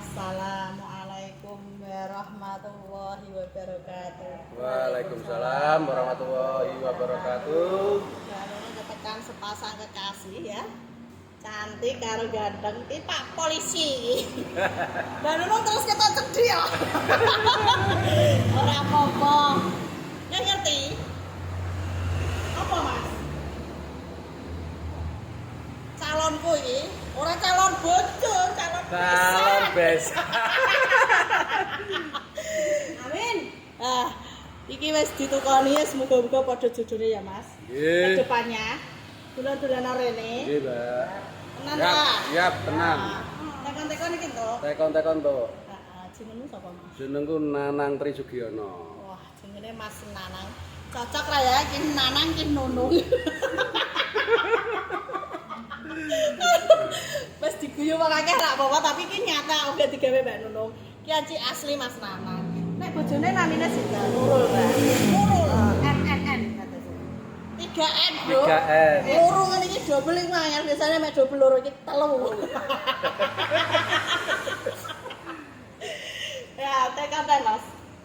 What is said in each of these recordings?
Assalamualaikum warahmatullahi wabarakatuh. Waalaikumsalam warahmatullahi wabarakatuh. Baru ketekan sepasang kekasih ya. Cantik karo ganteng iki Pak Polisi. Dan memang terus kita cedhi ya. Ora apa-apa. Nggak ngerti? Apa Mas? Calonku iki ora calon bojo, calon besan. Amin. Iki wis ditukoni ya, semoga-moga padha jodone ya, Mas. Nggih. Kedepannya dolan-dolanan rene. Nggih, Mbak. Tenan Yap, ta? yap, tenan. Tekon-tekon iki to. Tekon-tekon to. Heeh, jenengmu sapa, Mas? Jenengku Nanang Tri Sugiono. Wah, jenenge Mas Nanang. Cocok ra ya, iki Nanang iki Nunung. Wes diguyu wong akeh ra apa-apa, tapi iki nyata uga digawe Mbak Nunung. Ki anci asli Mas Nanang. Nek bojone namine sinten? Nurul, Mbak. Nurul. N 3N, Bro. 3N. Loro ngene iki double iki angel, biasane mek double loro iki 3. Ya, tekan ta, Mas.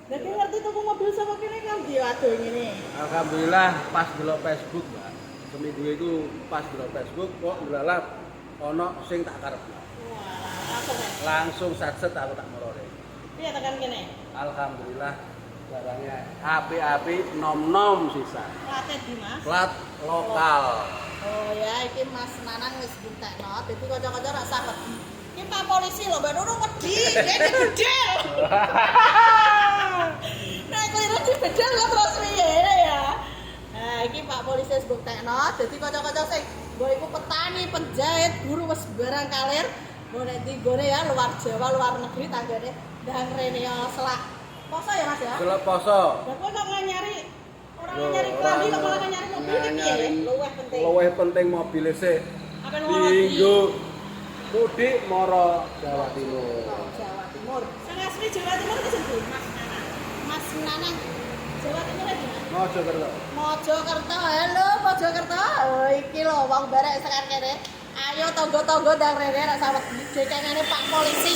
Nek ngerti tuku mobil sama kene kan ndi waduh ngene. Alhamdulillah pas delok Facebook, Mbak. Seminggu itu pas delok Facebook kok ndelalah ana sing tak karepno. Wah, Langsung satset aku tak melore. piye tekan kene? Alhamdulillah barangnya api-api nom-nom sisa. Plate di, Mas? Plat lokal. Oh ya, iki Mas Nanang wis buktekno, dadi kanca-kanca ra usah wedi. Iki Pak Polisi lho, Mbak Nurung wedi, iki bedel. Nek kliru dibedel kok terus piye ya. Nah, iki Pak Polisi wis buktekno, dadi kanca-kanca sing mbok iku petani, penjahit, guru wis barang kalir, mbok nek nggone ya luar Jawa, luar negeri tanggane ndang rene ya selak poso ya Mas ya. Delok poso. Lah kok nyari orang nyari klambi kok malah nyari mobil iki piye? Luwih penting. Luwih penting mobil sik. Apa nomor Dinggo mudik mara Jawa Timur. Jawa Timur. Sing asli Jawa Timur iki sinten? Mas Nanang. Mas Nanang. Jawa Timur di mana? Mojokerto. Mojokerto. Halo Mojokerto. Oh iki lho wong barek sekarang kene. Ayo tonggo-tonggo ndang rene rak sawet dekengane Pak Polisi.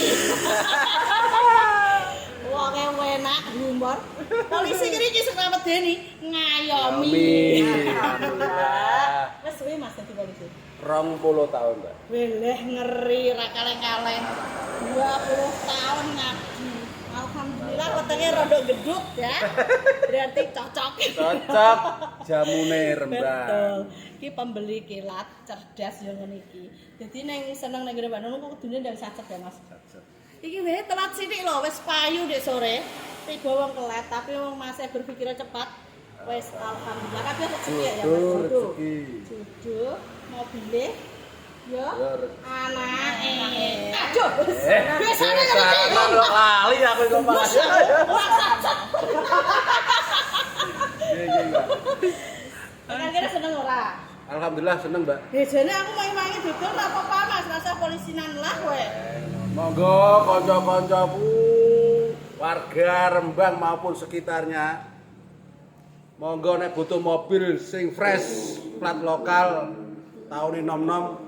Wong enak humor. Polisi iki sing medeni ngayomi. Alhamdulillah. Wes suwe Mas dadi polisi. 20 tahun, Mbak. Weleh ngeri ra kaleng-kaleng. 20 tahun ngabdi. Alhamdulillah wetenge rada gedhuk ya. Berarti cocok. Cocok jamune rembang. Betul. Iki pembeli kilat cerdas yo ngene iki. Dadi ning seneng ning Mbak Nunung kok kudune ndang sacet ya Mas. Iki wae telat sithik lho, wis payu ndek sore. Tiba wong kelet, tapi wong masih berpikir cepat. Wis alhamdulillah kabeh rezeki ya Mas. Rezeki. Jodoh, mobile, yo, anake. Aduh, Biasane kok lali aku kok malah. Kira-kira seneng ora? Alhamdulillah seneng, Mbak. Biasane aku main-main dodol ora apa-apa Mas, rasa polisinan lah kowe. Monggo kanca-kancaku warga Rembang maupun sekitarnya. Monggo nek butuh mobil sing fresh, plat lokal, taune nom-nom,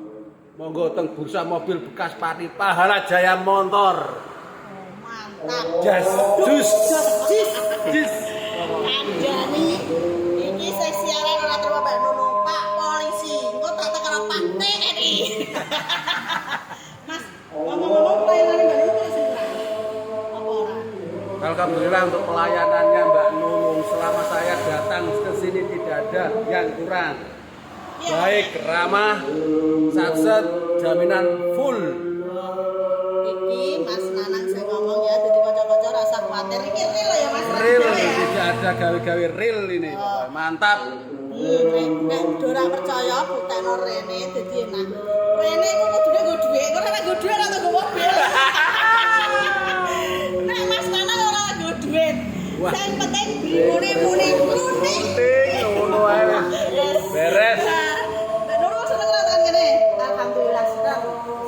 monggo teng bursa mobil bekas Pati Pahala Jaya Montor. Oh, mantap. Jas, jus, Jis. Anjani. Iki sing siaran ora terima Mbak Nunung, Pak Polisi. Engko tak tekano Pak TNI. Mas, ngomong-ngomong pelayanan Mbak Nunung wis kurang. Apa ora? Alhamdulillah untuk pelayanannya Mbak Nunung selama saya datang ke sini tidak ada yang kurang. Iya. Baik, ramah, satset, jaminan full. Iki Mas Nanang sing ngomong ya, dadi kanca-kanca ora usah kuwatir. Iki real ya Mas. Real, Ya? tidak ada gawe-gawe real ini. Mantap. Nek ora percaya buktekno rene dadi enak. Rene iku kudune nggo dhuwit, kok ora nggo dhuwit ora nggo mobil. Nek Mas Nanang ora nggo dhuwit. Wah. Sing penting muni-muni kuning. Ngono ae. Beres. Mbak Nunung seneng ora kan kene? Alhamdulillah seneng.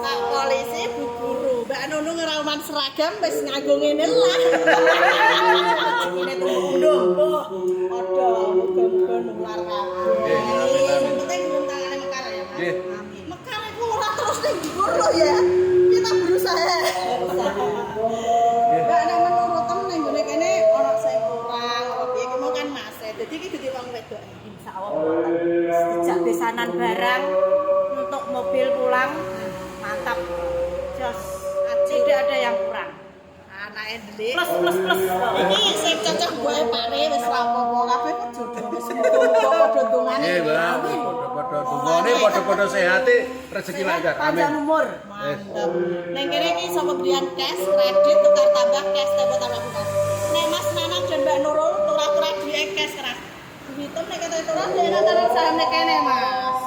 Pak Polisi Bu Guru, Mbak Nunung rauman seragam wis nganggo ngene lah. Ini tunggu oh, ada muga-muga nular kabeh. Sing penting gulung tangane mekar ya, Mas. Nggih. Mekar iku ora terus ning dhuwur lho ya. Kita berusaha. pesanan barang untuk mobil pulang. Mantap. Jos. Tidak ada yang kurang. Anake ndelik. Plus. Iki sing cocok gue pare wis ra apa-apa kabeh jodoh wis padha dongane. Nggih, Mbak. Padha-padha dungane, padha-padha sehate, rezeki lancar. Panjang Amin. umur. Mantap. Neng kene iki iso pemberian cash, kredit, tukar tambah cash, tambah bukan. Nek Mas Nanang dan Mbak Nurul turah-turah duwe cash keras. Dihitung nek kata turah dhewe antara saham nek kene, Mas.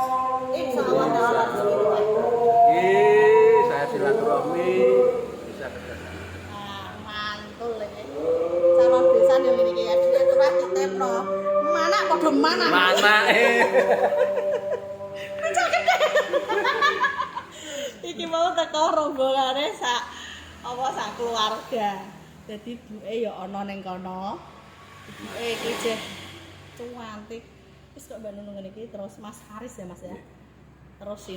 Insyaallah taala rezeki. Saya silaturahmi bisa kerjasama. Nah, mantul iki. Calon besan yo ngene iki ya, duwe turah ditepno. Mana padha mana. Manake. Iki mau teko rombongane sak keluarga. Dadi buke ya ana ning kono. Buke iki jeh cuantik. Wis kok Mbak Nunung ngene iki terus Mas Haris ya Mas ya. Terus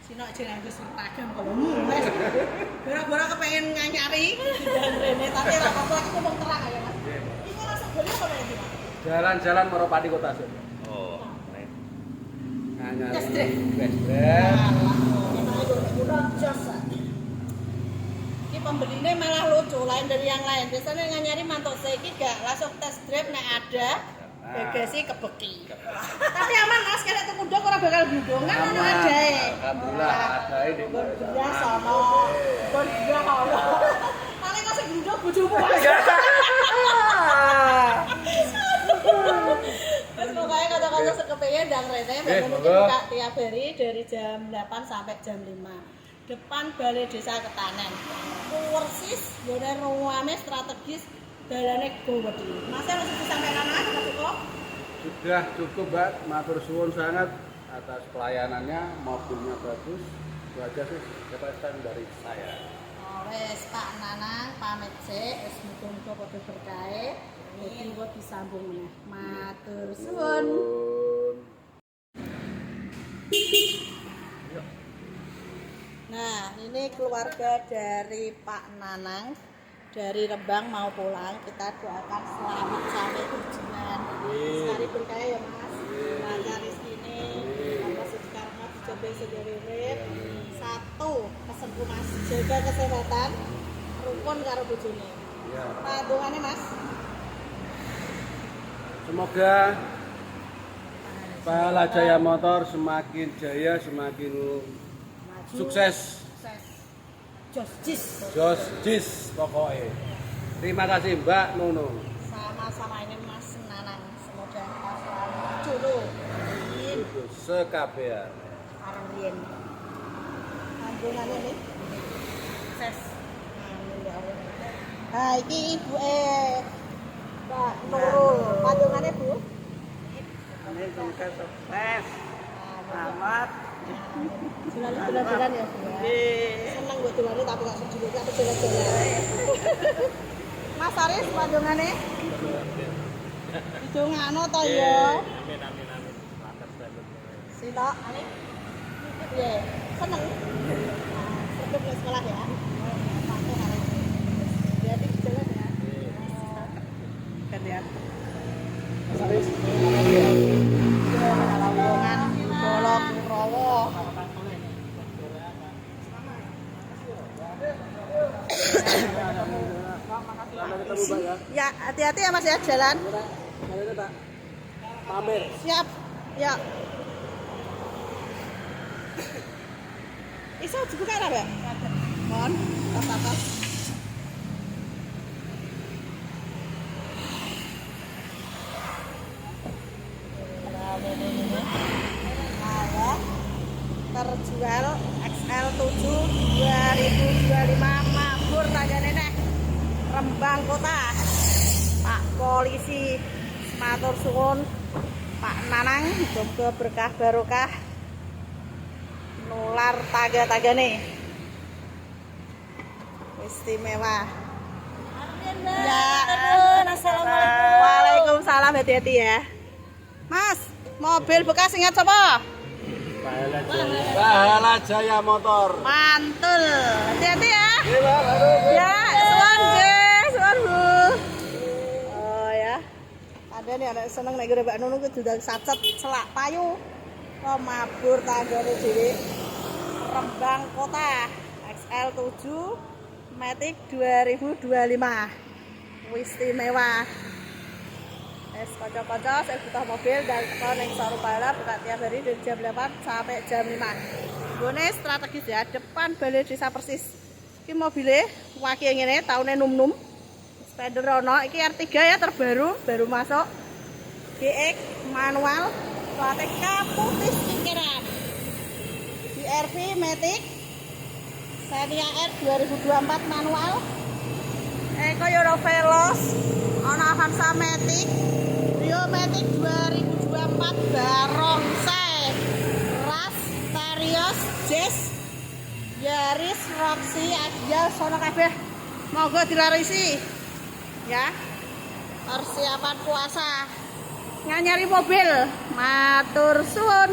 Sinok jeng nganggo seragam kok. Wes. Gara-gara kepengin nganyari dan rene tapi ora apa-apa aku ngomong terang ya Mas. Iki langsung golek apa iki Mas? Jalan-jalan Meropati Kota Solo. Oh, keren. Nyari Test drive. test drive. Ini pembeline malah lucu lain dari yang lain. Biasanya nganyari mantuk saya ini gak langsung test drive nek ada bagasi kebeki. Tapi aman Mas, kalau tuku dok ora bakal gudongan ono adae. Alhamdulillah adae di Ya sama. Kon dia ono. Paling kok sing gudok bojomu Mas. Terus pokoknya kata-kata sekepingin dan rene mungkin buka tiap hari dari jam 8 sampai jam 5 depan Balai Desa Ketanen persis gone ruame strategis dalane Gowedi. Mas harus disampaikan apa cukup? Sudah cukup, Mbak. Matur suwun sangat atas pelayanannya, mobilnya bagus. Itu aja sih kepesan dari saya. Oh, wes Pak Nanang pamit sih, wis muga-muga padha berkahe. Dadi kok disambung meneh. Matur suwun. Nah, ini keluarga dari Pak Nanang dari Rembang mau pulang. Kita doakan selamat sampai tujuan. Sekali berkah ya Mas. Lancar rezekine. Allah sekarang dicoba sederek. Satu pesanku Mas, jaga kesehatan, rukun karo bojone. Ya. Padungane Mas. Semoga Pahala Jaya Motor semakin jaya, semakin sukses. Jos jis pokoknya. Terima kasih Mbak Nunung. Sama-sama ini Mas Nanang. Semoga kita selalu maju. Itu sekabehan. Arang riyen. Sambungane nih. Sukses. Amin ya Allah. Nah, iki ibuke Mbak Nurul. Padungane Bu. Ini juga sukses. Selamat. Jalan-jalan ya Bu. Seneng buat jalan tapi gak sejujur tapi jalan-jalan. Mas Aris padungane. Didongakno to ya. Amin. Sinok. Iya, seneng. Sedep ke sekolah ya. Jadi di jalan ya. Gantian. Serius. Rombongan Bolong Rowo. Ya, hati-hati ya Mas ya jalan. Pamer. Siap. Ya. Iso dibuka ora, Mbak? Mohon, tas-tas. Terjual XL7 2025 Makmur tanya nenek Rembang Kota. Pak Polisi matur suwun Pak Nanang muga berkah barokah nular taga-tagane istimewa. Ya, assalamualaikum. Waalaikumsalam, hati-hati ya. Mas, mobil bekas ingat siapa? Pahala Jaya Motor. Mantul. Hati-hati ya. Ya, suan Bu. Oh ya. Ada nih anak seneng nek Mbak Nunung kudu ndang sacet selak payu. Kok mabur tanggane dhewe. Rembang Kota XL7 Matic 2025. Istimewa. Es kocok-kocok, saya butuh mobil dan teko ning showroom balap buka tiap hari dari jam 8 sampai jam 5. Gone strategis ya, depan Balai Desa persis. Iki mobilnya waki ngene taune num-num. Spider ono, iki R3 ya terbaru, baru masuk. GX manual, plat putih pikiran. BRV Matic Xenia R 2024 manual. Eko Euro Veloz, ono Avanza Matic, Rio Matic 2024 barongsai, Ras, Terios, Jazz, Yaris, Roxy, Adia, sono kabeh. Monggo dilarisi. Ya. Persiapan puasa. Nyari mobil, matur suwun.